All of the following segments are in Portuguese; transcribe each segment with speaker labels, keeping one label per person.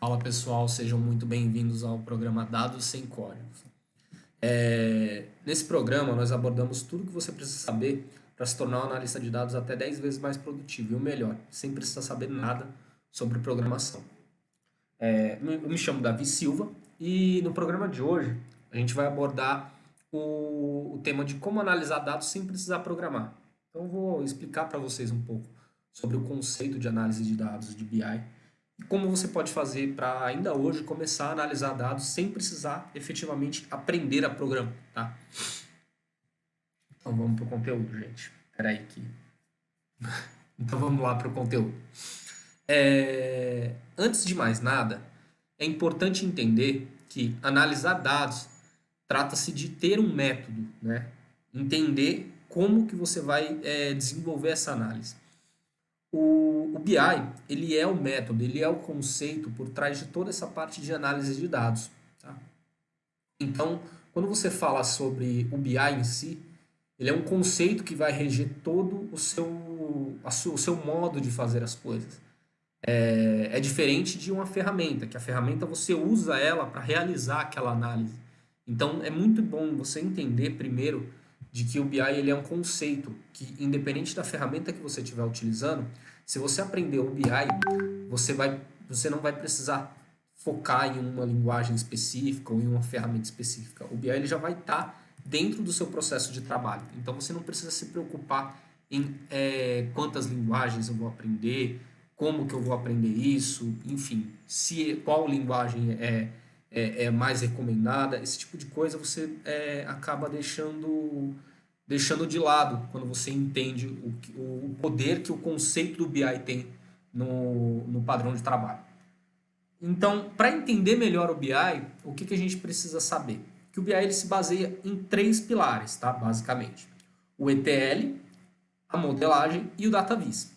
Speaker 1: Fala pessoal, sejam muito bem-vindos ao programa Dados Sem Códigos. Nesse programa, nós abordamos tudo que você precisa saber para se tornar um analista de dados até 10 vezes mais produtivo e o melhor, sem precisar saber nada sobre programação. Eu me chamo Davi Silva e no programa de hoje a gente vai abordar o tema de como analisar dados sem precisar programar. Então, eu vou explicar para vocês um pouco sobre o conceito de análise de dados de BI e como você pode fazer para ainda hoje começar a analisar dados sem precisar efetivamente aprender a programar, tá? Então vamos para o conteúdo, gente. Espera aí que... Então vamos lá para o conteúdo. Antes de mais nada, é importante entender que analisar dados trata-se de ter um método, né? Entender como que você vai desenvolver essa análise. O BI, ele é o método, ele é o conceito por trás de toda essa parte de análise de dados. Tá? Então, quando você fala sobre o BI em si, ele é um conceito que vai reger todo o seu modo de fazer as coisas. É diferente de uma ferramenta, que a ferramenta você usa ela para realizar aquela análise. Então, é muito bom você entender primeiro de que o BI ele é um conceito que, independente da ferramenta que você estiver utilizando, se você aprender o BI, você não vai precisar focar em uma linguagem específica ou em uma ferramenta específica. O BI ele já vai estar dentro do seu processo de trabalho. Então, você não precisa se preocupar em quantas linguagens eu vou aprender, como que eu vou aprender isso, enfim, qual linguagem é mais recomendada, esse tipo de coisa você acaba deixando de lado quando você entende o poder que o conceito do BI tem no padrão de trabalho. Então, para entender melhor o BI, o que a gente precisa saber? Que o BI ele se baseia em três pilares, tá? Basicamente. O ETL, a modelagem e o DataVis.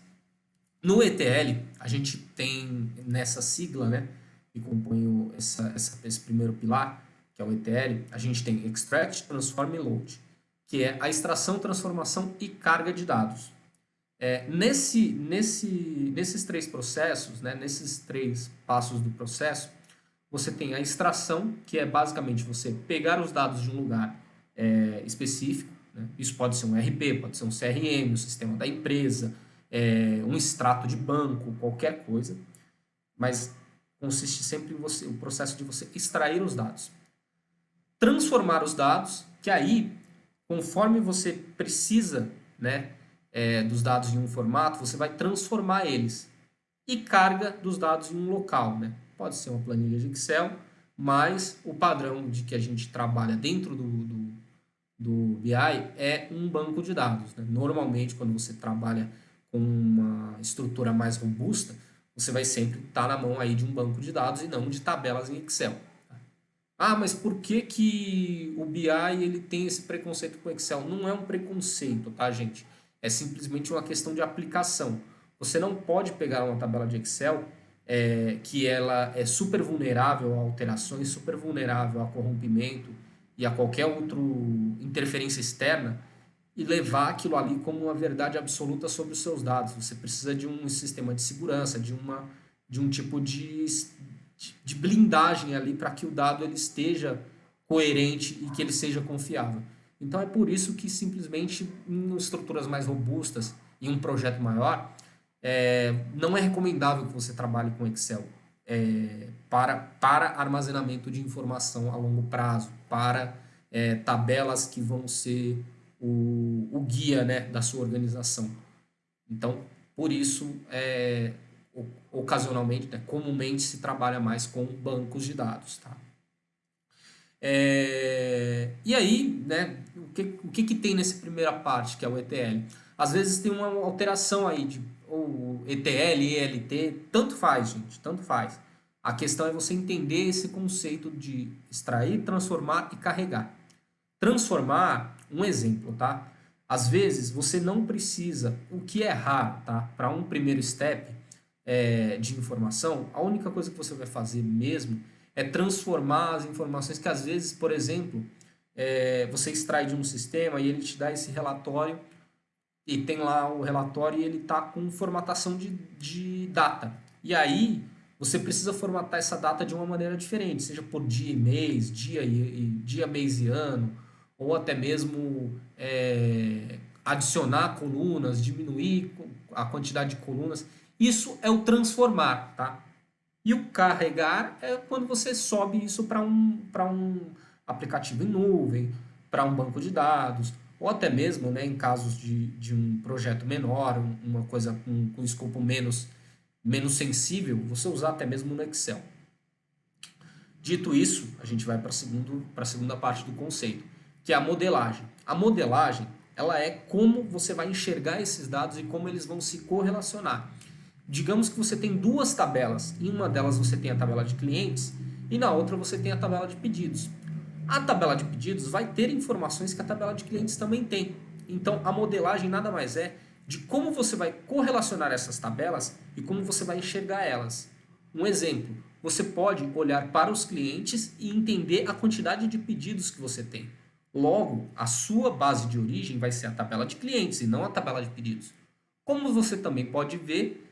Speaker 1: No ETL, a gente tem nessa sigla, né, que compõe esse primeiro pilar, que é o ETL, a gente tem Extract, Transform e Load, que é a extração, transformação e carga de dados. Nesses três processos, né, nesses três passos do processo, você tem a extração, que é basicamente você pegar os dados de um lugar específico, né? Isso pode ser um RP, pode ser um CRM, o sistema da empresa, um extrato de banco, qualquer coisa, mas consiste sempre em o processo de você extrair os dados. Transformar os dados, que aí, conforme você precisa, né, dos dados em um formato, você vai transformar eles. E carga dos dados em um local, né? Pode ser uma planilha de Excel, mas o padrão de que a gente trabalha dentro do BI é um banco de dados. Né? Normalmente, quando você trabalha com uma estrutura mais robusta, você vai sempre estar na mão aí de um banco de dados e não de tabelas em Excel. Ah, mas por que o BI ele tem esse preconceito com o Excel? Não é um preconceito, tá, gente? É simplesmente uma questão de aplicação. Você não pode pegar uma tabela de Excel que ela é super vulnerável a alterações, super vulnerável a corrompimento e a qualquer outra interferência externa e levar aquilo ali como uma verdade absoluta sobre os seus dados. Você precisa de um sistema de segurança, de um tipo de blindagem ali para que o dado ele esteja coerente e que ele seja confiável. Então é por isso que simplesmente em estruturas mais robustas e um projeto maior, não é recomendável que você trabalhe com Excel para armazenamento de informação a longo prazo, para tabelas que vão ser o guia, né, da sua organização. Então, por isso, ocasionalmente, né, comumente se trabalha mais com bancos de dados. Tá? E aí, né, o que tem nessa primeira parte, que é o ETL? Às vezes tem uma alteração aí, ou ETL, ELT, tanto faz, gente, tanto faz. A questão é você entender esse conceito de extrair, transformar e carregar. Transformar, um exemplo, tá? Às vezes você não precisa, o que é raro, tá? Para um primeiro step de informação, a única coisa que você vai fazer mesmo é transformar as informações que às vezes, por exemplo, você extrai de um sistema e ele te dá esse relatório e tem lá o relatório e ele está com formatação de data. E aí você precisa formatar essa data de uma maneira diferente, seja por dia e mês, dia, mês e ano, ou até mesmo adicionar colunas, diminuir a quantidade de colunas. Isso é o transformar, tá? E o carregar é quando você sobe isso para um aplicativo em nuvem, para um banco de dados, ou até mesmo, né, em casos de um projeto menor, uma coisa com escopo menos sensível, você usar até mesmo no Excel. Dito isso, a gente vai para a segunda parte do conceito, que é a modelagem. A modelagem, ela é como você vai enxergar esses dados e como eles vão se correlacionar. Digamos que você tem duas tabelas. Em uma delas você tem a tabela de clientes e na outra você tem a tabela de pedidos. A tabela de pedidos vai ter informações que a tabela de clientes também tem. Então, a modelagem nada mais é de como você vai correlacionar essas tabelas e como você vai enxergar elas. Um exemplo, você pode olhar para os clientes e entender a quantidade de pedidos que você tem. Logo, a sua base de origem vai ser a tabela de clientes e não a tabela de pedidos. Como você também pode ver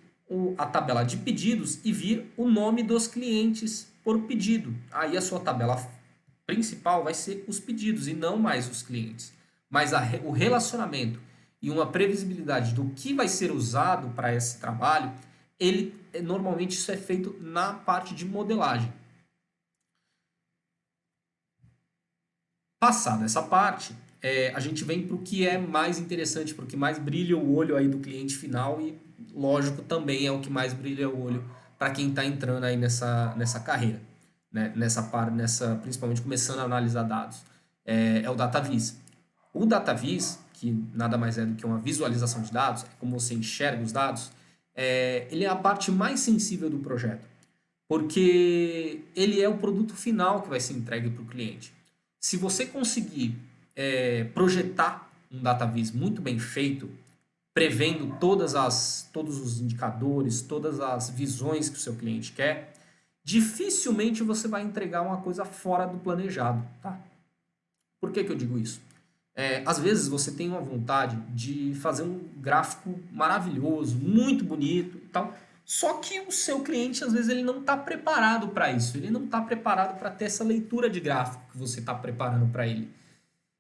Speaker 1: a tabela de pedidos e vir o nome dos clientes por pedido. Aí a sua tabela principal vai ser os pedidos e não mais os clientes. Mas o relacionamento e uma previsibilidade do que vai ser usado para esse trabalho, normalmente isso é feito na parte de modelagem. Passada essa parte, a gente vem para o que é mais interessante, para o que mais brilha o olho aí do cliente final e, lógico, também é o que mais brilha o olho para quem está entrando aí nessa carreira, né? Principalmente começando a analisar dados. É o DataVis. O DataVis, que nada mais é do que uma visualização de dados, é como você enxerga os dados, ele é a parte mais sensível do projeto, porque ele é o produto final que vai ser entregue para o cliente. Se você conseguir projetar um DataVis muito bem feito, prevendo todos os indicadores, todas as visões que o seu cliente quer, dificilmente você vai entregar uma coisa fora do planejado. Tá? Por que eu digo isso? Às vezes você tem uma vontade de fazer um gráfico maravilhoso, muito bonito e tal, só que o seu cliente, às vezes, ele não está preparado para isso. Ele não está preparado para ter essa leitura de gráfico que você está preparando para ele.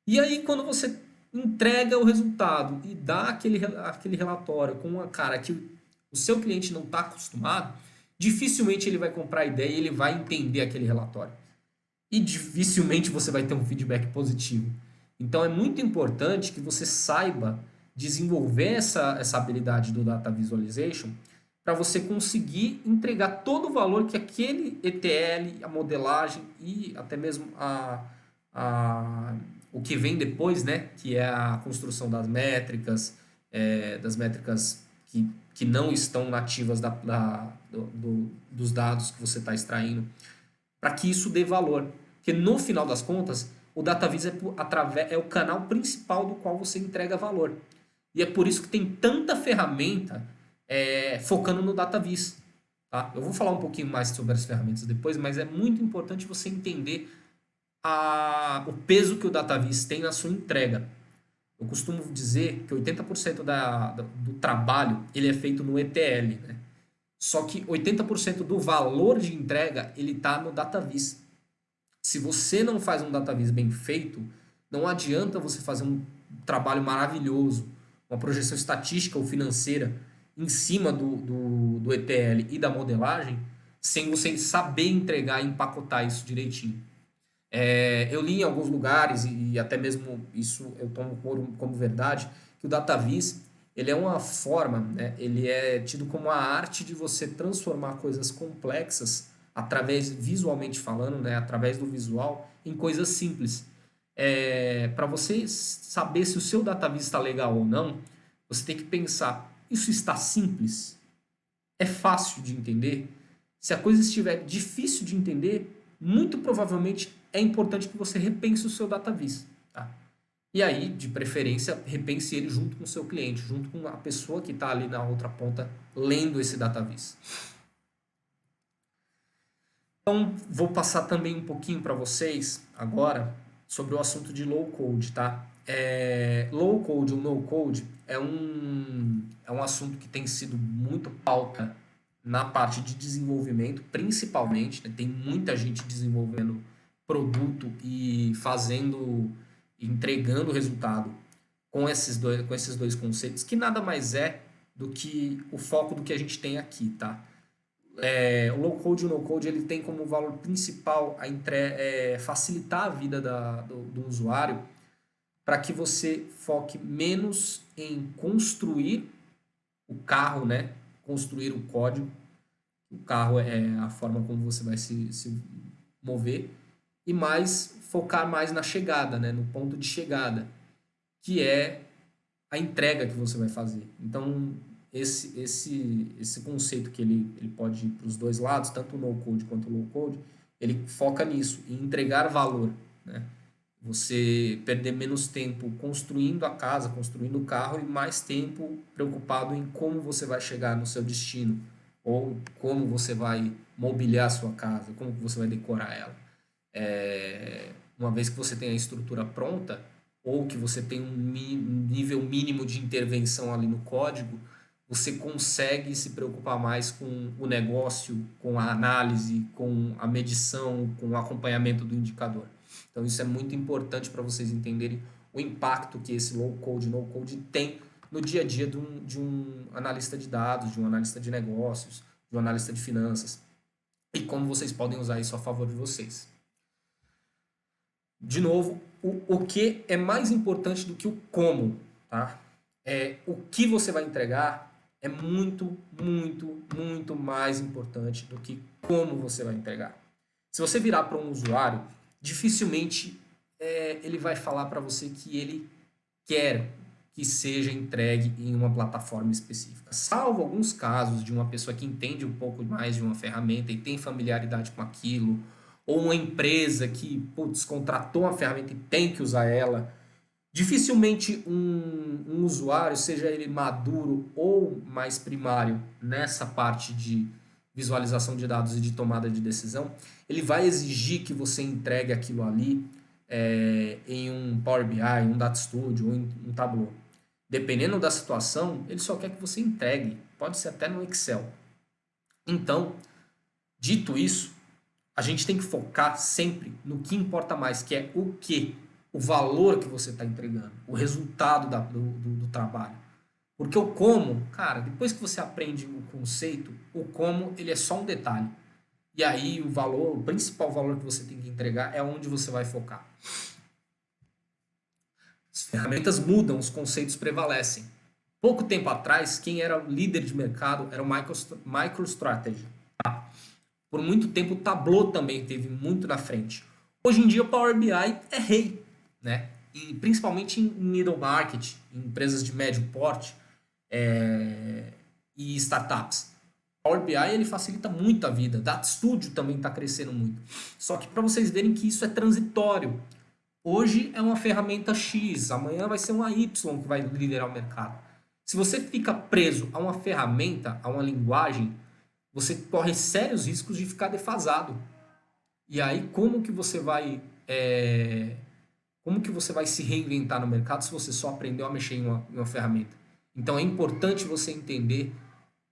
Speaker 1: E aí, quando você entrega o resultado e dá aquele relatório com uma cara que o seu cliente não está acostumado, dificilmente ele vai comprar a ideia e ele vai entender aquele relatório. E dificilmente você vai ter um feedback positivo. Então, é muito importante que você saiba desenvolver essa habilidade do Data Visualization para você conseguir entregar todo o valor que aquele ETL, a modelagem e até mesmo o que vem depois, né, que é a construção das métricas que não estão nativas dos dados que você está extraindo, para que isso dê valor. Porque no final das contas, o DataVis é o canal principal do qual você entrega valor. E é por isso que tem tanta ferramenta focando no DataVis. Tá? Eu vou falar um pouquinho mais sobre as ferramentas depois, mas é muito importante você entender o peso que o DataVis tem na sua entrega. Eu costumo dizer que 80% do trabalho ele é feito no ETL, né? Só que 80% do valor de entrega ele está no DataVis. Se você não faz um DataVis bem feito, não adianta você fazer um trabalho maravilhoso, uma projeção estatística ou financeira em cima do ETL e da modelagem, sem você saber entregar e empacotar isso direitinho. Eu li em alguns lugares, e até mesmo isso eu tomo como verdade, que o DataVis ele é uma forma, né, ele é tido como a arte de você transformar coisas complexas, visualmente falando, né, através do visual, em coisas simples. Para você saber se o seu DataVis está legal ou não, você tem que pensar, isso está simples? É fácil de entender? Se a coisa estiver difícil de entender, muito provavelmente é importante que você repense o seu DataVis. Tá? E aí, de preferência, repense ele junto com o seu cliente, junto com a pessoa que está ali na outra ponta lendo esse DataVis. Então, vou passar também um pouquinho para vocês agora sobre o assunto de low code, tá? Low code ou no code é um assunto que tem sido muito pauta na parte de desenvolvimento, principalmente, né? Tem muita gente desenvolvendo produto e entregando resultado com esses dois conceitos, que nada mais é do que o foco do que a gente tem aqui, tá? O low code e o no code ele tem como valor principal facilitar a vida do usuário para que você foque menos em construir o carro, né? Construir o código. O carro é a forma como você vai se mover e mais focar mais na chegada, né? No ponto de chegada, que é a entrega que você vai fazer. Então, esse conceito que ele pode ir para os dois lados, tanto o no-code quanto o low-code, ele foca nisso, em entregar valor, né? Você perder menos tempo construindo a casa, construindo o carro e mais tempo preocupado em como você vai chegar no seu destino ou como você vai mobiliar a sua casa, como você vai decorar ela. Uma vez que você tem a estrutura pronta ou que você tem um nível mínimo de intervenção ali no código, você consegue se preocupar mais com o negócio, com a análise, com a medição, com o acompanhamento do indicador. Então isso é muito importante para vocês entenderem o impacto que esse low code, no code tem no dia a dia de um analista de dados, de um analista de negócios, de um analista de finanças e como vocês podem usar isso a favor de vocês. De novo, o que é mais importante do que o como, tá? O que você vai entregar é muito, muito, muito mais importante do que como você vai entregar. Se você virar para um usuário, dificilmente ele vai falar para você que ele quer que seja entregue em uma plataforma específica. Salvo alguns casos de uma pessoa que entende um pouco mais de uma ferramenta e tem familiaridade com aquilo, ou uma empresa que contratou uma ferramenta e tem que usar ela. Dificilmente um usuário, seja ele maduro ou mais primário nessa parte de visualização de dados e de tomada de decisão, ele vai exigir que você entregue aquilo ali em um Power BI, em um Data Studio ou em um Tableau. Dependendo da situação, ele só quer que você entregue. Pode ser até no Excel. Então, dito isso, a gente tem que focar sempre no que importa mais, que é o que, o valor que você está entregando, o resultado do trabalho. Porque o como, cara, depois que você aprende o conceito, o como ele é só um detalhe. E aí o principal valor que você tem que entregar é onde você vai focar. As ferramentas mudam, os conceitos prevalecem. Pouco tempo atrás, quem era o líder de mercado era o MicroStrategy. Por muito tempo o Tableau também teve muito na frente. Hoje em dia o Power BI é rei, né? E principalmente em middle market, em empresas de médio porte e startups. O Power BI ele facilita muito a vida. Data Studio também está crescendo muito. Só que para vocês verem que isso é transitório. Hoje é uma ferramenta X, amanhã vai ser uma Y que vai liderar o mercado. Se você fica preso a uma ferramenta, a uma linguagem, você corre sérios riscos de ficar defasado. E aí, como que você vai se reinventar no mercado se você só aprendeu a mexer em uma ferramenta? Então, é importante você entender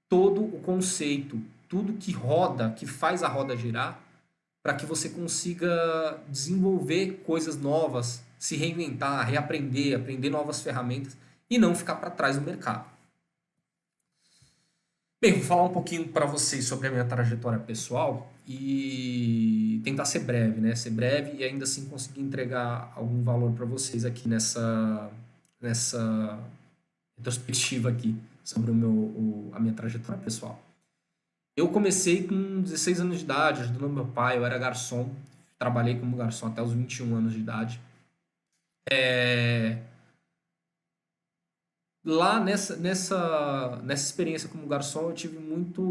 Speaker 1: todo o conceito, tudo que roda, que faz a roda girar, para que você consiga desenvolver coisas novas, se reinventar, reaprender, aprender novas ferramentas e não ficar para trás do mercado. Bem, vou falar um pouquinho para vocês sobre a minha trajetória pessoal e tentar ser breve, né? Ser breve e ainda assim conseguir entregar algum valor para vocês aqui nessa retrospectiva aqui sobre a minha trajetória pessoal. Eu comecei com 16 anos de idade, ajudando meu pai, eu era garçom, trabalhei como garçom até os 21 anos de idade. Lá nessa experiência como garçom eu tive muito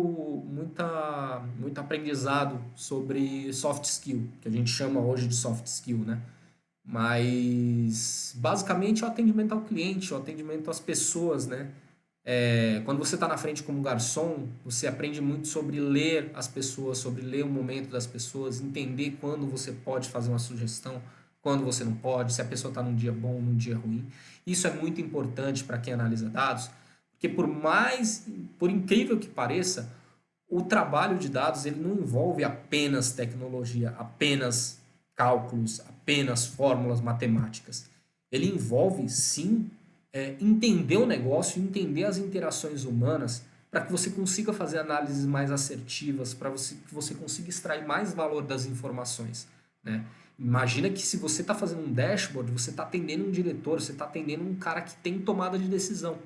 Speaker 1: aprendizado sobre soft skill, que a gente chama hoje de soft skill, né? Mas basicamente o atendimento ao cliente, o atendimento às pessoas, né? Quando você está na frente como garçom, você aprende muito sobre ler as pessoas, sobre ler o momento das pessoas, entender quando você pode fazer uma sugestão, quando você não pode, se a pessoa está num dia bom ou num dia ruim. Isso é muito importante para quem analisa dados, porque por incrível que pareça, o trabalho de dados ele não envolve apenas tecnologia, apenas cálculos, apenas fórmulas matemáticas. Ele envolve, sim, entender o negócio, entender as interações humanas para que você consiga fazer análises mais assertivas, para que você consiga extrair mais valor das informações, né? Imagina que se você está fazendo um dashboard, você está atendendo um diretor, você está atendendo um cara que tem tomada de decisão.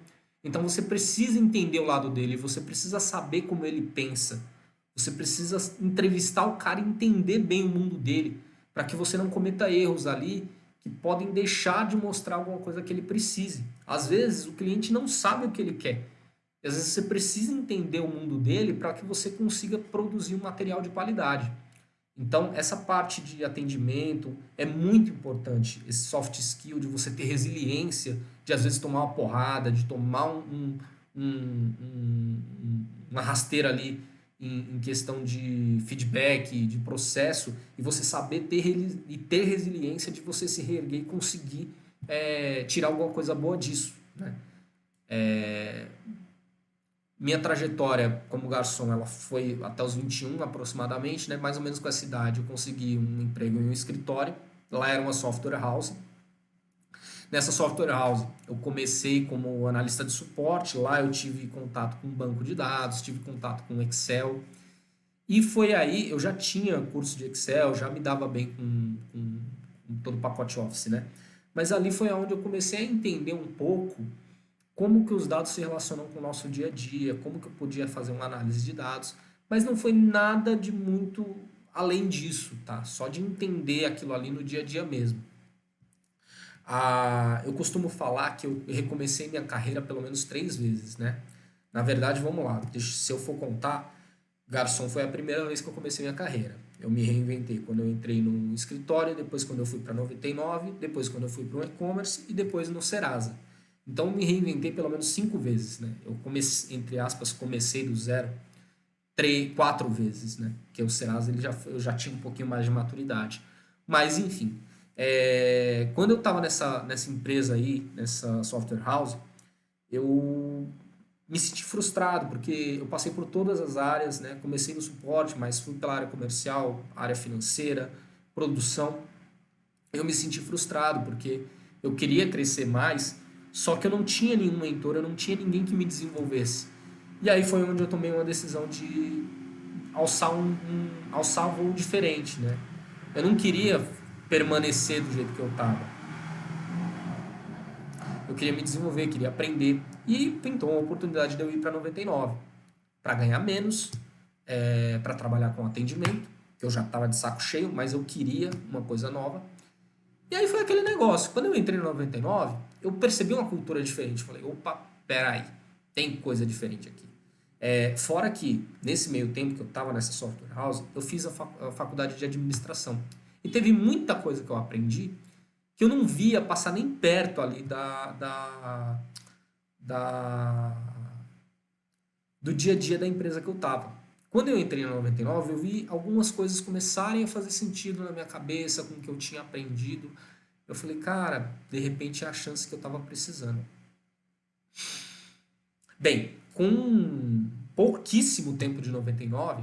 Speaker 1: Então você precisa entender o lado dele, você precisa saber como ele pensa, você precisa entrevistar o cara e entender bem o mundo dele, para que você não cometa erros ali que podem deixar de mostrar alguma coisa que ele precise. Às vezes o cliente não sabe o que ele quer. E às vezes você precisa entender o mundo dele para que você consiga produzir um material de qualidade. Então, essa parte de atendimento é muito importante, esse soft skill de você ter resiliência, de às vezes tomar uma porrada, de tomar uma rasteira ali em questão de feedback, de processo, e você saber ter resiliência de você se reerguer e conseguir tirar alguma coisa boa disso, né? Minha trajetória como garçom, ela foi até os 21 aproximadamente, né? Mais ou menos com essa idade eu consegui um emprego em um escritório. Lá era uma software house. Nessa software house eu comecei como analista de suporte. Lá eu tive contato com banco de dados, tive contato com Excel. E foi aí, eu já tinha curso de Excel, já me dava bem com todo o pacote Office, né? Mas ali foi onde eu comecei a entender um pouco como que os dados se relacionam com o nosso dia a dia, como que eu podia fazer uma análise de dados, mas não foi nada de muito além disso, tá? Só de entender aquilo ali no dia a dia mesmo. Eu costumo falar que eu recomecei minha carreira pelo menos 3 vezes, né? Na verdade, vamos lá, se eu for contar, garçom foi a primeira vez que eu comecei minha carreira. Eu me reinventei quando eu entrei no escritório, depois quando eu fui para 99, depois quando eu fui para o e-commerce e depois no Serasa. Então eu me reinventei pelo menos 5 vezes, né? Eu comecei, entre aspas, comecei do zero 4 vezes, né? Porque o Serasa eu já tinha um pouquinho mais de maturidade. Mas enfim, quando eu estava nessa empresa aí, nessa software house, eu me senti frustrado, porque eu passei por todas as áreas, né? Comecei no suporte, mas fui pela área comercial, área financeira, produção. Eu me senti frustrado, porque eu queria crescer mais, só que eu não tinha nenhum mentor, eu não tinha ninguém que me desenvolvesse. E aí foi onde eu tomei uma decisão de alçar um voo diferente, né? Eu não queria permanecer do jeito que eu estava. Eu queria me desenvolver, queria aprender. E pintou uma oportunidade de eu ir para 99 para ganhar menos, para trabalhar com atendimento, que eu já estava de saco cheio, mas eu queria uma coisa nova. E aí foi aquele negócio. Quando eu entrei no 99, eu percebi uma cultura diferente. Falei, opa, peraí, tem coisa diferente aqui. Fora que, nesse meio tempo que eu estava nessa software house, eu fiz a faculdade de administração. E teve muita coisa que eu aprendi que eu não via passar nem perto ali da, do dia a dia da empresa que eu estava. Quando eu entrei na 99, eu vi algumas coisas começarem a fazer sentido na minha cabeça com o que eu tinha aprendido. Eu falei, cara, de repente é a chance que eu estava precisando. Bem, com pouquíssimo tempo de 99,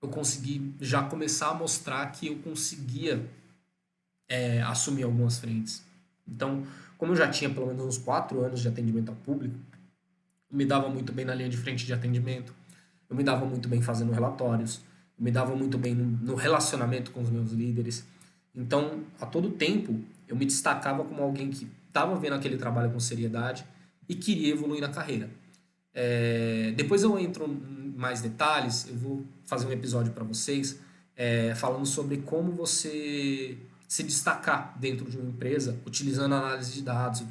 Speaker 1: eu consegui já começar a mostrar que eu conseguia assumir algumas frentes. Então, como eu já tinha pelo menos uns 4 anos de atendimento ao público, eu me dava muito bem na linha de frente de atendimento, eu me dava muito bem fazendo relatórios, eu me dava muito bem no relacionamento com os meus líderes. Então, a todo tempo, eu me destacava como alguém que estava vendo aquele trabalho com seriedade e queria evoluir na carreira. Depois eu entro em mais detalhes, eu vou fazer um episódio para vocês falando sobre como você se destacar dentro de uma empresa, utilizando análise de dados,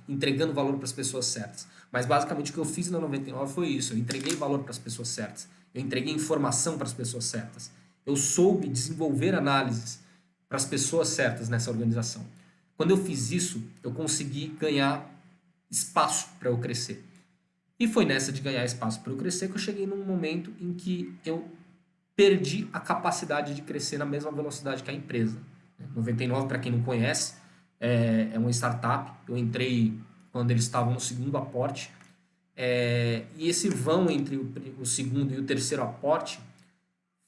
Speaker 1: entregando valor para as pessoas certas. Mas basicamente o que eu fiz na 99 foi isso, eu entreguei valor para as pessoas certas, eu entreguei informação para as pessoas certas, eu soube desenvolver análises para as pessoas certas nessa organização. Quando eu fiz isso, eu consegui ganhar espaço para eu crescer. E foi nessa de ganhar espaço para eu crescer que eu cheguei num momento em que eu perdi a capacidade de crescer na mesma velocidade que a empresa. 99, para quem não conhece, uma startup. Eu entrei quando eles estavam no segundo aporte. E esse vão entre o segundo e o terceiro aporte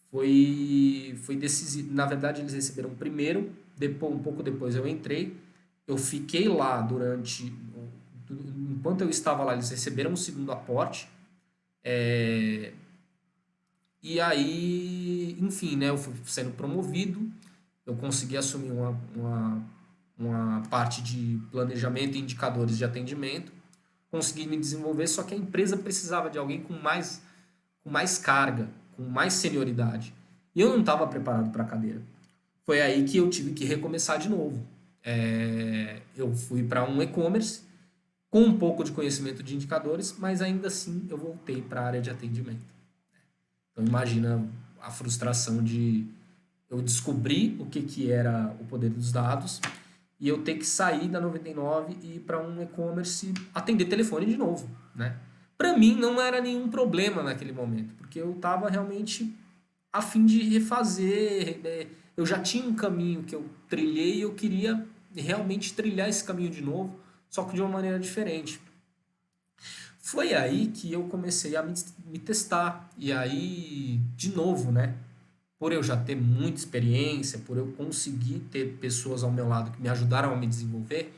Speaker 1: foi decisivo. Na verdade, eles receberam o primeiro, depois, um pouco depois eu entrei, eu fiquei lá enquanto eu estava lá, eles receberam o segundo aporte, e aí, enfim, né, eu fui sendo promovido, eu consegui assumir uma parte de planejamento e indicadores de atendimento, consegui me desenvolver, só que a empresa precisava de alguém com mais carga, com mais senioridade. E eu não estava preparado para a cadeira. Foi aí que eu tive que recomeçar de novo. Eu fui para um e-commerce com um pouco de conhecimento de indicadores, mas ainda assim eu voltei para a área de atendimento. Então imagina a frustração de eu descobrir o que era o poder dos dados e eu ter que sair da 99 e ir para um e-commerce atender telefone de novo, né? Para mim não era nenhum problema naquele momento, porque eu estava realmente a fim de refazer, né? Eu já tinha um caminho que eu trilhei e eu queria realmente trilhar esse caminho de novo, só que de uma maneira diferente. Foi aí que eu comecei a me testar. E aí, de novo, né? Por eu já ter muita experiência, por eu conseguir ter pessoas ao meu lado que me ajudaram a me desenvolver,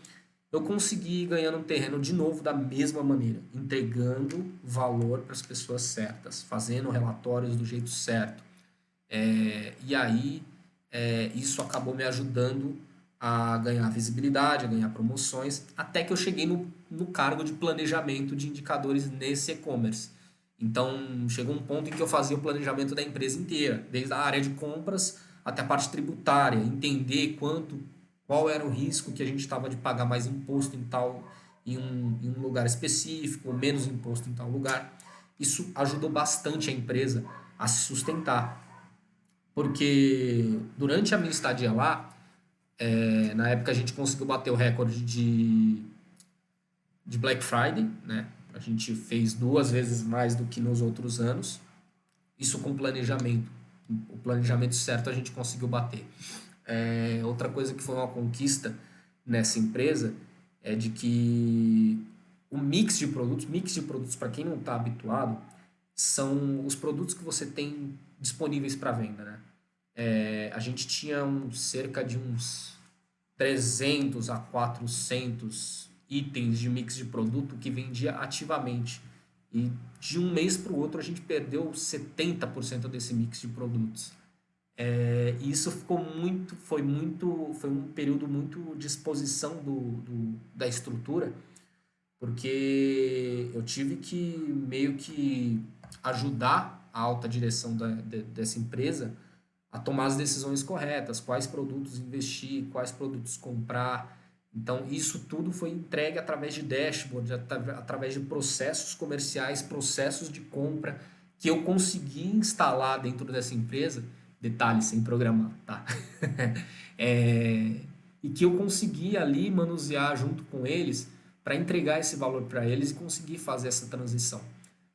Speaker 1: eu consegui ir ganhando um terreno de novo da mesma maneira, entregando valor para as pessoas certas, fazendo relatórios do jeito certo. E aí, isso acabou me ajudando a ganhar visibilidade, a ganhar promoções, até que eu cheguei no cargo de planejamento de indicadores nesse e-commerce. Então, chegou um ponto em que eu fazia o planejamento da empresa inteira, desde a área de compras até a parte tributária, entender qual era o risco que a gente estava de pagar mais imposto em um lugar específico, ou menos imposto em tal lugar. Isso ajudou bastante a empresa a se sustentar, porque durante a minha estadia lá, na época a gente conseguiu bater o recorde de Black Friday, né? A gente fez 2 vezes mais do que nos outros anos. Isso com planejamento. O planejamento certo a gente conseguiu bater. Outra coisa que foi uma conquista nessa empresa é de que o mix de produtos para quem não está habituado, são os produtos que você tem disponíveis para venda, né? A gente tinha cerca de uns 300 a 400 itens de mix de produto que vendia ativamente. E de um mês para o outro a gente perdeu 70% desse mix de produtos. E isso foi um período muito de exposição da estrutura, porque eu tive que meio que ajudar a alta direção dessa empresa a tomar as decisões corretas, quais produtos investir, quais produtos comprar. Então, isso tudo foi entregue através de dashboard, através de processos comerciais, processos de compra, que eu consegui instalar dentro dessa empresa, detalhe, sem programar, tá? E que eu consegui ali manusear junto com eles para entregar esse valor para eles e conseguir fazer essa transição.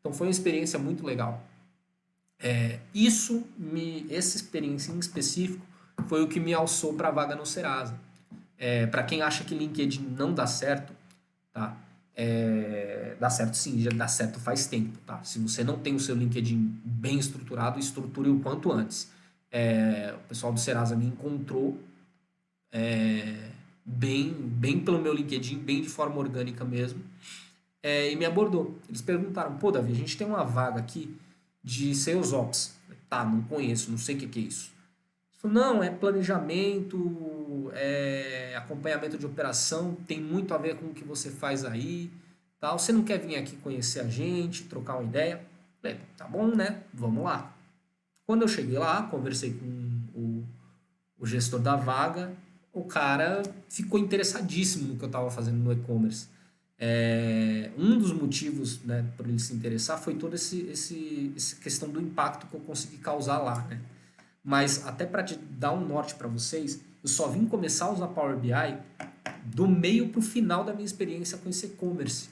Speaker 1: Então, foi uma experiência muito legal. Essa experiência em específico foi o que me alçou para a vaga no Serasa. Para quem acha que LinkedIn não dá certo, tá? Dá certo sim, já dá certo faz tempo, tá? Se você não tem o seu LinkedIn bem estruturado, estruture o quanto antes. O pessoal do Serasa me encontrou bem pelo meu LinkedIn, bem de forma orgânica mesmo, e me abordou. Eles perguntaram, pô, Davi, a gente tem uma vaga aqui de Sales Ops. Tá, não conheço, não sei o que é isso. Ele falou, não, é planejamento, é acompanhamento de operação, tem muito a ver com o que você faz aí, tal. Você não quer vir aqui conhecer a gente, trocar uma ideia? Falei, tá bom, né? Vamos lá. Quando eu cheguei lá, conversei com o gestor da vaga, o cara ficou interessadíssimo no que eu estava fazendo no e-commerce. Um dos motivos, né, por ele se interessar foi toda essa questão do impacto que eu consegui causar lá, né? Mas até para dar um norte para vocês, eu só vim começar a usar Power BI do meio para o final da minha experiência com esse e-commerce.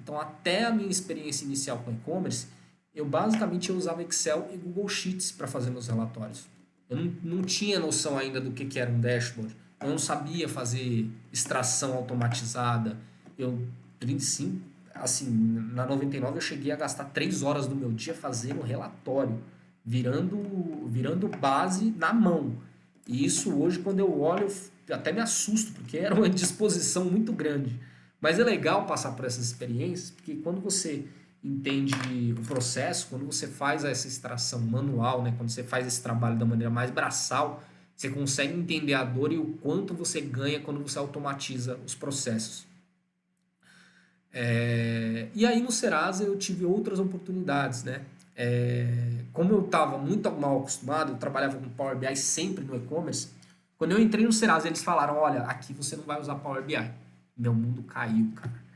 Speaker 1: Então, até a minha experiência inicial com e-commerce, eu basicamente usava Excel e Google Sheets para fazer meus relatórios. Eu não tinha noção ainda do que era um dashboard. Eu não sabia fazer extração automatizada. Eu 35, assim, na 99 eu cheguei a gastar 3 horas do meu dia fazendo relatório, virando base na mão. E isso hoje, quando eu olho, eu até me assusto, porque era uma disposição muito grande. Mas é legal passar por essas experiências, porque quando você entende o processo, quando você faz essa extração manual, né, quando você faz esse trabalho da maneira mais braçal, você consegue entender a dor e o quanto você ganha quando você automatiza os processos. E aí no Serasa eu tive outras oportunidades, né? Como eu estava muito mal acostumado, eu trabalhava com Power BI sempre no e-commerce. Quando eu entrei no Serasa, eles falaram: olha, aqui você não vai usar Power BI. Meu mundo caiu, cara.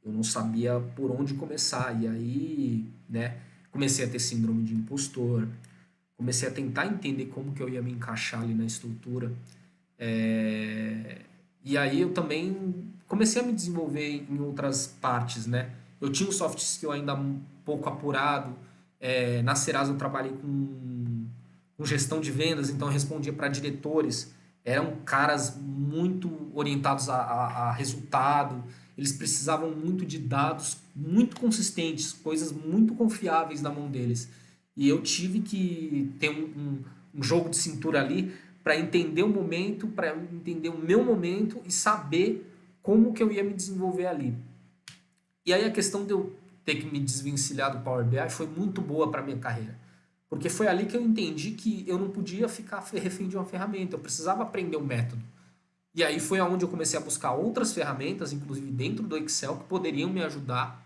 Speaker 1: Eu não sabia por onde começar. E aí, né, comecei a ter síndrome de impostor, comecei a tentar entender como que eu ia me encaixar ali na estrutura. E aí eu também comecei a me desenvolver em outras partes, né? Eu tinha um soft skill ainda um pouco apurado. Na Serasa eu trabalhei com gestão de vendas, então eu respondia para diretores. Eram caras muito orientados a resultado. Eles precisavam muito de dados muito consistentes, coisas muito confiáveis na mão deles. E eu tive que ter um jogo de cintura ali para entender o momento, para entender o meu momento e saber como que eu ia me desenvolver ali. E aí a questão de eu ter que me desvencilhar do Power BI foi muito boa para minha carreira. Porque foi ali que eu entendi que eu não podia ficar refém de uma ferramenta, eu precisava aprender o método. E aí foi aonde eu comecei a buscar outras ferramentas, inclusive dentro do Excel, que poderiam me ajudar,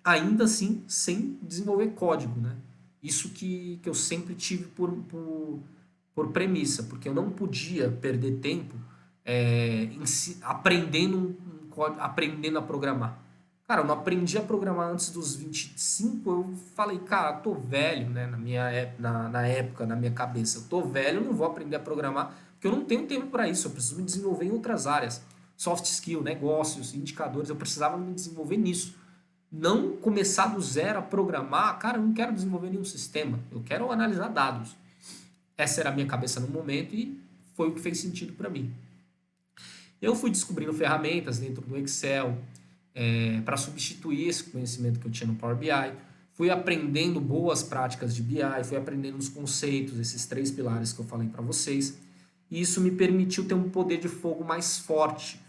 Speaker 1: ainda assim, sem desenvolver código, né? Isso que eu sempre tive por premissa, porque eu não podia perder tempo aprendendo um código, aprendendo a programar. Cara, eu não aprendi a programar antes dos 25, eu falei, cara, tô velho, né? Na época, na minha cabeça, eu tô velho, eu não vou aprender a programar, porque eu não tenho tempo para isso, eu preciso me desenvolver em outras áreas. Soft skill, negócios, indicadores, eu precisava me desenvolver nisso. Não começar do zero a programar, cara, eu não quero desenvolver nenhum sistema, eu quero analisar dados. Essa era a minha cabeça no momento e foi o que fez sentido para mim. Eu fui descobrindo ferramentas dentro do Excel para substituir esse conhecimento que eu tinha no Power BI. Fui aprendendo boas práticas de BI, fui aprendendo os conceitos, esses 3 pilares que eu falei para vocês. E isso me permitiu ter um poder de fogo mais forte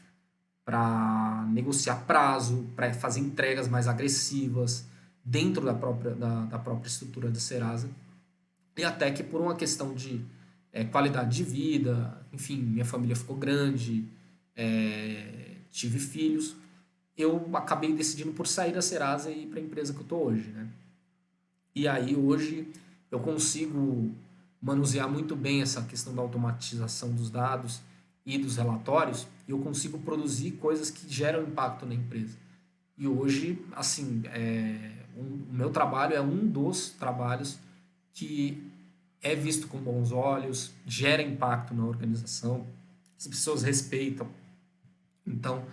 Speaker 1: para negociar prazo, para fazer entregas mais agressivas dentro da própria estrutura da Serasa. E até que por uma questão de qualidade de vida, enfim, minha família ficou grande, tive filhos, eu acabei decidindo por sair da Serasa e ir para a empresa que eu estou hoje, né? E aí hoje eu consigo manusear muito bem essa questão da automatização dos dados e dos relatórios, e eu consigo produzir coisas que geram impacto na empresa. E hoje, assim, o meu trabalho é um dos trabalhos que é visto com bons olhos, gera impacto na organização, as pessoas respeitam. Então,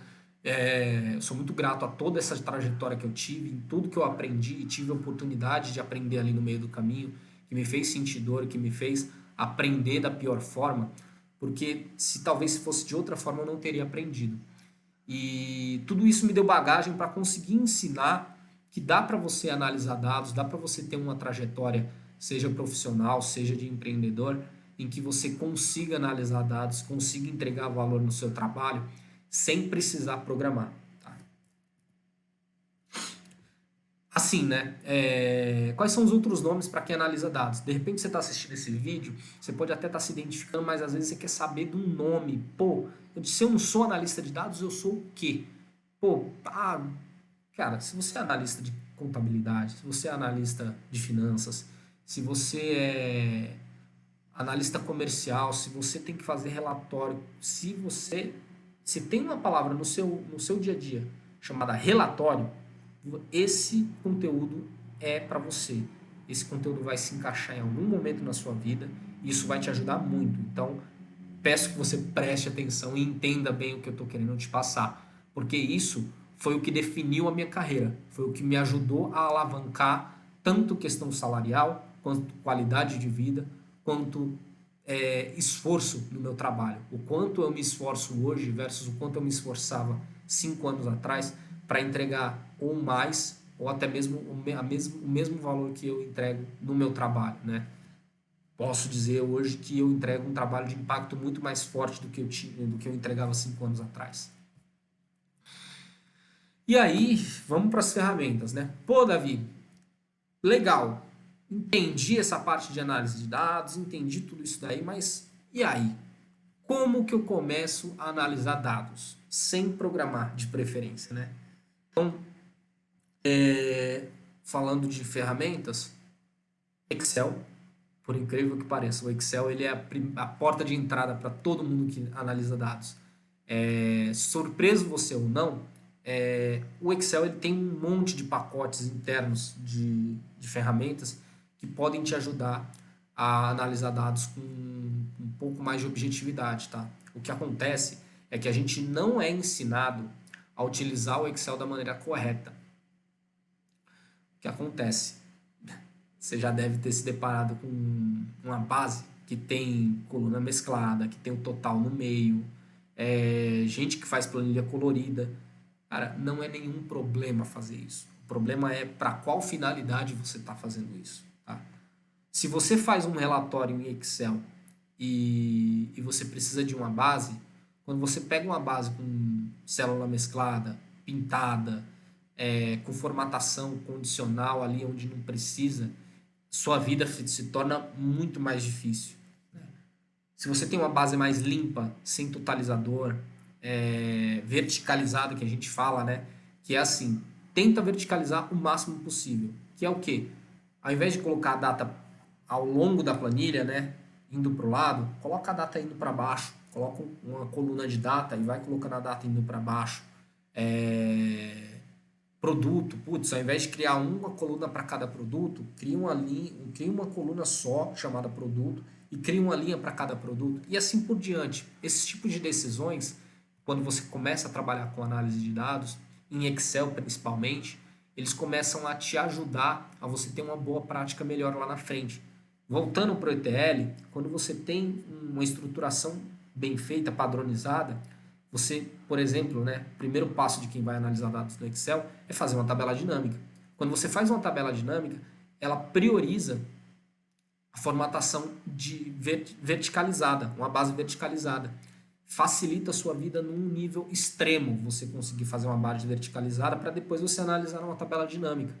Speaker 1: eu sou muito grato a toda essa trajetória que eu tive, em tudo que eu aprendi e tive a oportunidade de aprender ali no meio do caminho, que me fez sentir dor, que me fez aprender da pior forma, porque se talvez fosse de outra forma eu não teria aprendido. E tudo isso me deu bagagem para conseguir ensinar que dá para você analisar dados, dá para você ter uma trajetória, seja profissional, seja de empreendedor, em que você consiga analisar dados, consiga entregar valor no seu trabalho sem precisar programar. Tá? Assim, né? Quais são os outros nomes para quem analisa dados? De repente você está assistindo esse vídeo, você pode até estar se identificando, mas às vezes você quer saber do nome. Pô, se eu não sou analista de dados, eu sou o quê? Pô, cara, se você é analista de contabilidade, se você é analista de finanças, se você é analista comercial, se você tem que fazer relatório, se tem uma palavra no seu dia a dia chamada relatório, esse conteúdo é para você. Esse conteúdo vai se encaixar em algum momento na sua vida e isso vai te ajudar muito. Então, peço que você preste atenção e entenda bem o que eu estou querendo te passar, porque isso foi o que definiu a minha carreira, foi o que me ajudou a alavancar tanto questão salarial, quanto qualidade de vida, quanto esforço no meu trabalho. O quanto eu me esforço hoje versus o quanto eu me esforçava 5 anos atrás para entregar ou mais, ou até mesmo o mesmo valor que eu entrego no meu trabalho, né? Posso dizer hoje que eu entrego um trabalho de impacto muito mais forte do que eu entregava 5 anos atrás. E aí, vamos para as ferramentas, né? Pô, Davi, legal, entendi essa parte de análise de dados, entendi tudo isso daí, mas e aí? Como que eu começo a analisar dados? Sem programar, de preferência, né? Então, falando de ferramentas, Excel, por incrível que pareça, o Excel ele é a porta de entrada para todo mundo que analisa dados. Surpreso você ou não, o Excel ele tem um monte de pacotes internos de ferramentas que podem te ajudar a analisar dados com um pouco mais de objetividade, tá? O que acontece é que a gente não é ensinado a utilizar o Excel da maneira correta. O que acontece? Você já deve ter se deparado com uma base que tem coluna mesclada, que tem o total no meio, gente que faz planilha colorida. Cara, não é nenhum problema fazer isso. O problema é para qual finalidade você está fazendo isso. Tá? Se você faz um relatório em Excel e você precisa de uma base, quando você pega uma base com célula mesclada, pintada, com formatação condicional ali onde não precisa, sua vida se torna muito mais difícil. Se você tem uma base mais limpa, sem totalizador, verticalizada, que a gente fala, né? Que é assim, tenta verticalizar o máximo possível. Que é o quê? Ao invés de colocar a data ao longo da planilha, né? Indo para o lado, coloca a data indo para baixo. Coloca uma coluna de data e vai colocando a data indo para baixo. Produto, putz, ao invés de criar uma coluna para cada produto, cria uma coluna só chamada produto e cria uma linha para cada produto e assim por diante. Esse tipo de decisões, quando você começa a trabalhar com análise de dados, em Excel principalmente, eles começam a te ajudar a você ter uma boa prática melhor lá na frente. Voltando para o ETL, quando você tem uma estruturação bem feita, padronizada, você, por exemplo, né, o primeiro passo de quem vai analisar dados no Excel é fazer uma tabela dinâmica. Quando você faz uma tabela dinâmica, ela prioriza a formatação verticalizada, uma base verticalizada. Facilita a sua vida num nível extremo você conseguir fazer uma base verticalizada para depois você analisar uma tabela dinâmica.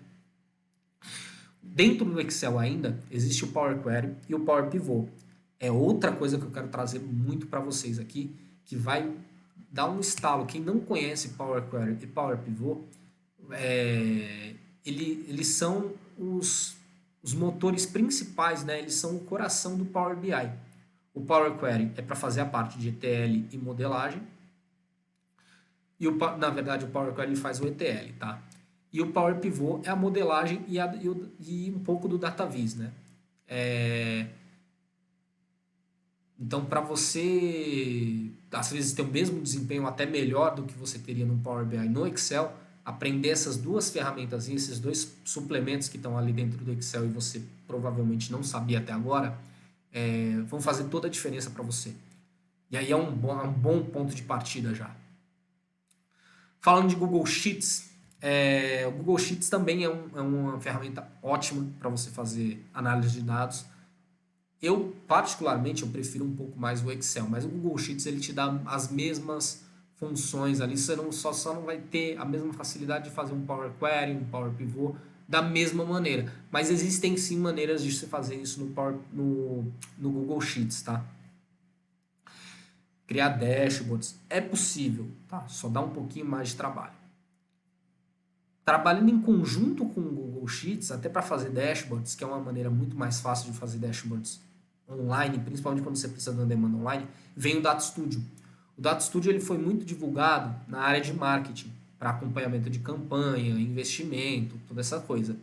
Speaker 1: Dentro do Excel ainda existe o Power Query e o Power Pivot. É outra coisa que eu quero trazer muito para vocês aqui, que vai dar um estalo. Quem não conhece Power Query e Power Pivot, eles são os motores principais, né? Eles são o coração do Power BI. O Power Query é para fazer a parte de ETL e modelagem. E na verdade o Power Query faz o ETL, tá? E o Power Pivot é a modelagem e um pouco do DataVis, né? Então, para você, às vezes, ter o mesmo desempenho até melhor do que você teria no Power BI no Excel, aprender essas duas ferramentas e esses dois suplementos que estão ali dentro do Excel e você provavelmente não sabia até agora, vão fazer toda a diferença para você. E aí é um bom ponto de partida já. Falando de Google Sheets, o Google Sheets também é uma ferramenta ótima para você fazer análise de dados. Eu, particularmente, eu prefiro um pouco mais o Excel, mas o Google Sheets ele te dá as mesmas funções ali, você só não vai ter a mesma facilidade de fazer um Power Query, um Power Pivot da mesma maneira, mas existem sim maneiras de você fazer isso no Google Sheets, tá? Criar dashboards é possível, tá? Só dá um pouquinho mais de trabalho. Trabalhando em conjunto com o Google Sheets, até para fazer dashboards, que é uma maneira muito mais fácil de fazer dashboards online, principalmente quando você precisa de uma demanda online, vem o Data Studio. O Data Studio ele foi muito divulgado na área de marketing, para acompanhamento de campanha, investimento, toda essa coisa.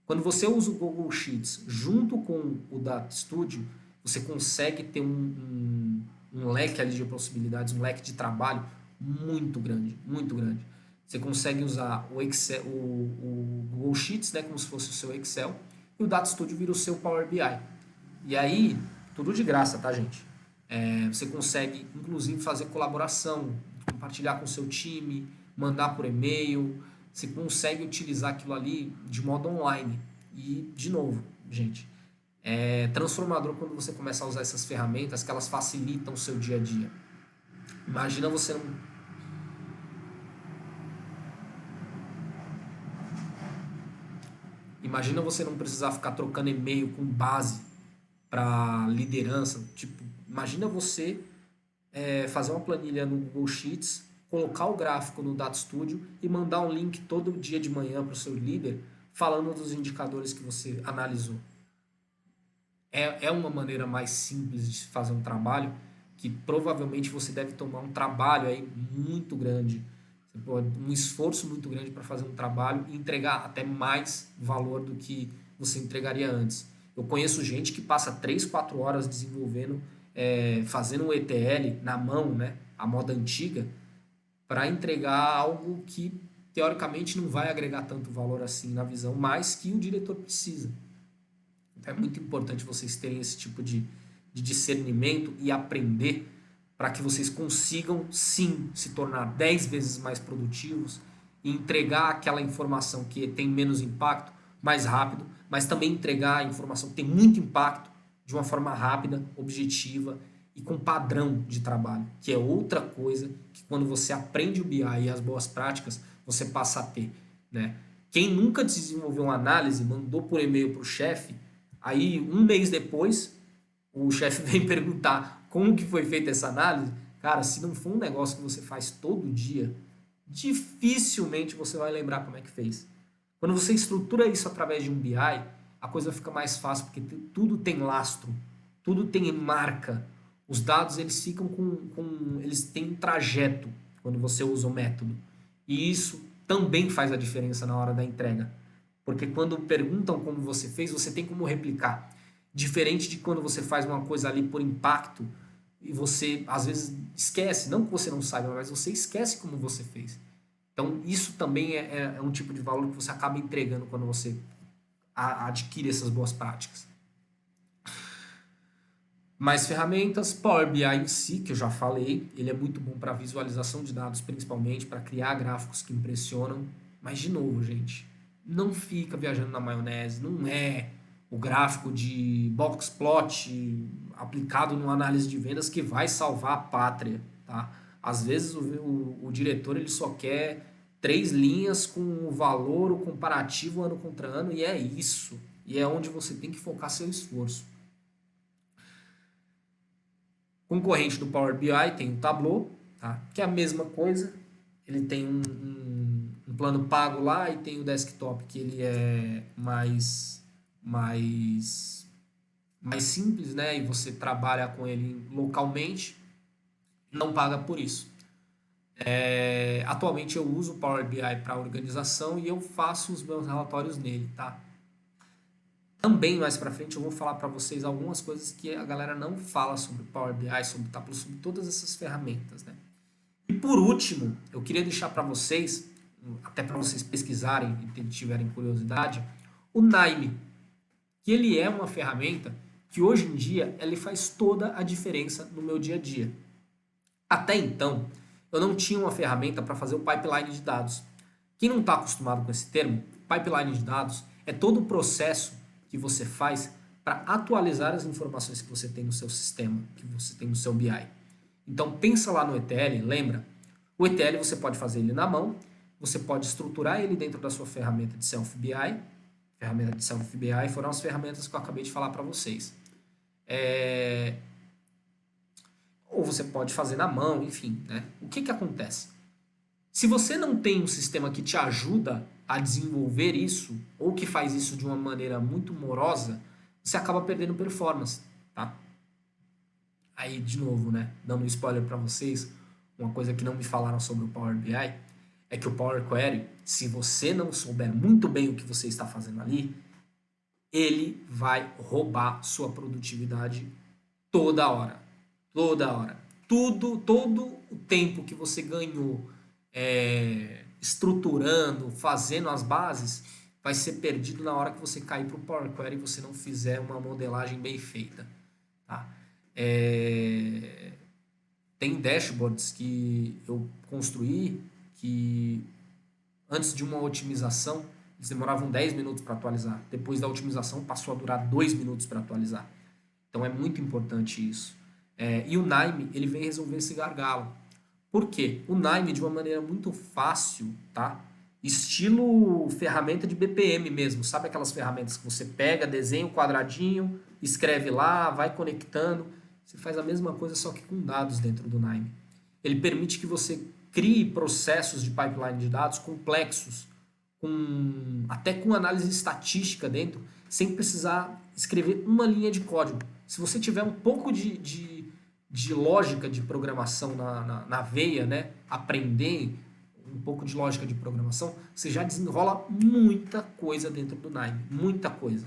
Speaker 1: Quando você usa o Google Sheets junto com o Data Studio, você consegue ter um leque ali de possibilidades, um leque de trabalho muito grande, muito grande. Você consegue usar o Excel, o Google Sheets, né, como se fosse o seu Excel, e o Data Studio vira o seu Power BI. E aí, tudo de graça, tá, gente? Você consegue, inclusive, fazer colaboração, compartilhar com o seu time, mandar por e-mail, você consegue utilizar aquilo ali de modo online. E, de novo, gente, é transformador quando você começa a usar essas ferramentas que elas facilitam o seu dia a dia. Imagina você não Imagina você não precisar ficar trocando e-mail com base para liderança. Tipo, imagina você fazer uma planilha no Google Sheets, colocar o gráfico no Data Studio e mandar um link todo dia de manhã para o seu líder falando dos indicadores que você analisou. É uma maneira mais simples de fazer um trabalho que provavelmente você deve tomar um trabalho aí muito grande, um esforço muito grande para fazer um trabalho e entregar até mais valor do que você entregaria antes. Eu conheço gente que passa 3, 4 horas desenvolvendo, fazendo um ETL na mão, né, a moda antiga, para entregar algo que teoricamente não vai agregar tanto valor assim na visão, mas que o diretor precisa. Então é muito importante vocês terem esse tipo de discernimento e aprender para que vocês consigam sim se tornar 10 vezes mais produtivos e entregar aquela informação que tem menos impacto mais rápido, mas também entregar a informação que tem muito impacto de uma forma rápida, objetiva e com padrão de trabalho, que é outra coisa que quando você aprende o BI e as boas práticas, você passa a ter, né? Quem nunca desenvolveu uma análise, mandou por e-mail para o chefe, aí um mês depois o chefe vem perguntar como que foi feita essa análise. Cara, se não for um negócio que você faz todo dia, dificilmente você vai lembrar como é que fez. Quando você estrutura isso através de um BI, a coisa fica mais fácil, porque tudo tem lastro, tudo tem marca. Os dados eles ficam eles têm um trajeto quando você usa o método. E isso também faz a diferença na hora da entrega. Porque quando perguntam como você fez, você tem como replicar. Diferente de quando você faz uma coisa ali por impacto e você às vezes esquece, não que você não saiba, mas você esquece como você fez. Então isso também é um tipo de valor que você acaba entregando quando você adquire essas boas práticas. Mais ferramentas, Power BI em si, que eu já falei, ele é muito bom para visualização de dados, principalmente para criar gráficos que impressionam. Mas de novo, gente, não fica viajando na maionese, não é o gráfico de box plot aplicado numa análise de vendas que vai salvar a pátria, tá? Às vezes o diretor ele só quer 3 linhas com o valor, o comparativo ano contra ano, e é isso. E é onde você tem que focar seu esforço. Concorrente do Power BI tem o Tableau, tá? Que é a mesma coisa. Ele tem um plano pago lá e tem o desktop que ele é mais simples, né? E você trabalha com ele localmente, não paga por isso. Atualmente eu uso o Power BI para organização e eu faço os meus relatórios nele, tá? Também mais para frente eu vou falar para vocês algumas coisas que a galera não fala sobre o Power BI, sobre o Tableau, sobre todas essas ferramentas, né? E por último, eu queria deixar para vocês, até para vocês pesquisarem e tiverem curiosidade, o Nime, que ele é uma ferramenta que hoje em dia ele faz toda a diferença no meu dia a dia. Até então, eu não tinha uma ferramenta para fazer o pipeline de dados. Quem não está acostumado com esse termo, pipeline de dados é todo o processo que você faz para atualizar as informações que você tem no seu sistema, que você tem no seu BI. Então pensa lá no ETL, lembra? O ETL você pode fazer ele na mão, você pode estruturar ele dentro da sua ferramenta de Self BI. Ferramenta de Self BI foram as ferramentas que eu acabei de falar para vocês. Ou você pode fazer na mão, enfim, né? O que acontece? Se você não tem um sistema que te ajuda a desenvolver isso, ou que faz isso de uma maneira muito morosa, você acaba perdendo performance, tá? Aí, de novo, né? Dando um spoiler para vocês, uma coisa que não me falaram sobre o Power BI é que o Power Query, se você não souber muito bem o que você está fazendo ali, ele vai roubar sua produtividade toda hora. Toda hora. Todo o tempo que você ganhou estruturando, fazendo as bases, vai ser perdido na hora que você cair para o Power Query e você não fizer uma modelagem bem feita. Tá? Tem dashboards que eu construí que antes de uma otimização, eles demoravam 10 minutos para atualizar. Depois da otimização, passou a durar 2 minutos para atualizar. Então é muito importante isso. E o Nime, ele vem resolver esse gargalo. Por quê? O Nime, de uma maneira muito fácil, tá? Estilo ferramenta de BPM mesmo. Sabe aquelas ferramentas que você pega, desenha um quadradinho, escreve lá, vai conectando. Você faz a mesma coisa, só que com dados dentro do Nime. Ele permite que você crie processos de pipeline de dados complexos, até com análise estatística dentro, sem precisar escrever uma linha de código. Se você tiver um pouco de lógica de programação na veia, né? Aprender um pouco de lógica de programação, você já desenrola muita coisa dentro do Nime, muita coisa.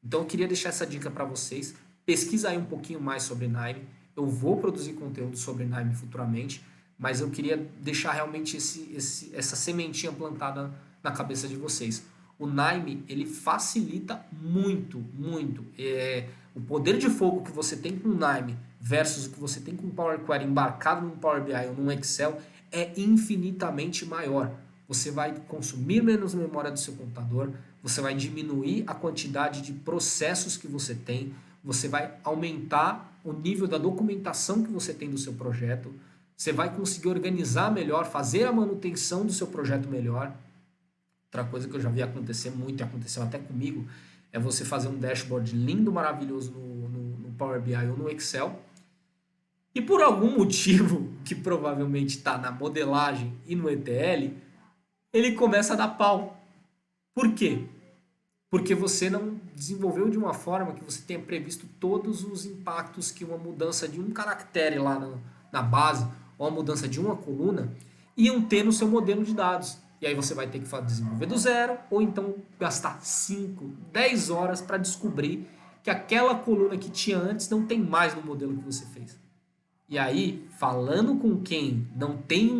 Speaker 1: Então eu queria deixar essa dica para vocês. Pesquisa aí um pouquinho mais sobre Nime. Eu vou produzir conteúdo sobre Nime futuramente, mas eu queria deixar realmente essa sementinha plantada na cabeça de vocês. O Nime, ele facilita muito, muito. O poder de fogo que você tem com o Nime versus o que você tem com o Power Query embarcado num Power BI ou num Excel é infinitamente maior. Você vai consumir menos memória do seu computador, você vai diminuir a quantidade de processos que você tem, você vai aumentar o nível da documentação que você tem do seu projeto, você vai conseguir organizar melhor, fazer a manutenção do seu projeto melhor. Outra coisa que eu já vi acontecer muito, e aconteceu até comigo, é você fazer um dashboard lindo, maravilhoso no Power BI ou no Excel, e por algum motivo, que provavelmente está na modelagem e no ETL, ele começa a dar pau. Por quê? Porque você não desenvolveu de uma forma que você tenha previsto todos os impactos que uma mudança de um caractere lá na base, ou a mudança de uma coluna, iam ter no seu modelo de dados. E aí você vai ter que desenvolver do zero, ou então gastar 5, 10 horas para descobrir que aquela coluna que tinha antes não tem mais no modelo que você fez. E aí, falando com quem não tem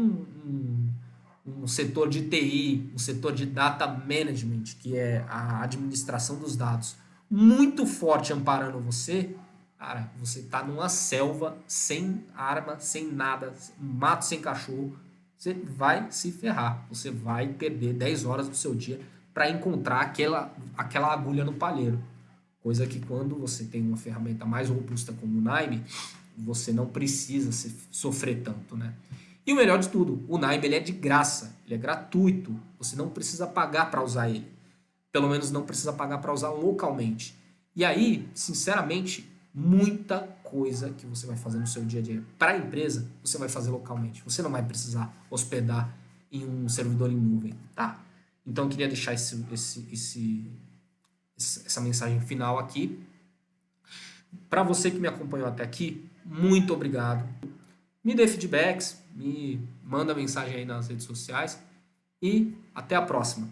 Speaker 1: um setor de TI, um setor de data management, que é a administração dos dados, muito forte amparando você, cara, você está numa selva, sem arma, sem nada, mato sem cachorro, você vai se ferrar, você vai perder 10 horas do seu dia para encontrar aquela agulha no palheiro. Coisa que quando você tem uma ferramenta mais robusta como o Nime, você não precisa sofrer tanto, né? E o melhor de tudo, o Nime ele é de graça, ele é gratuito, você não precisa pagar para usar ele. Pelo menos não precisa pagar para usar localmente. E aí, sinceramente, muita coisa que você vai fazer no seu dia a dia para a empresa, você vai fazer localmente. Você não vai precisar hospedar em um servidor em nuvem, tá? Então eu queria deixar essa mensagem final aqui. Para você que me acompanhou até aqui, muito obrigado. Me dê feedbacks, me manda mensagem aí nas redes sociais e até a próxima.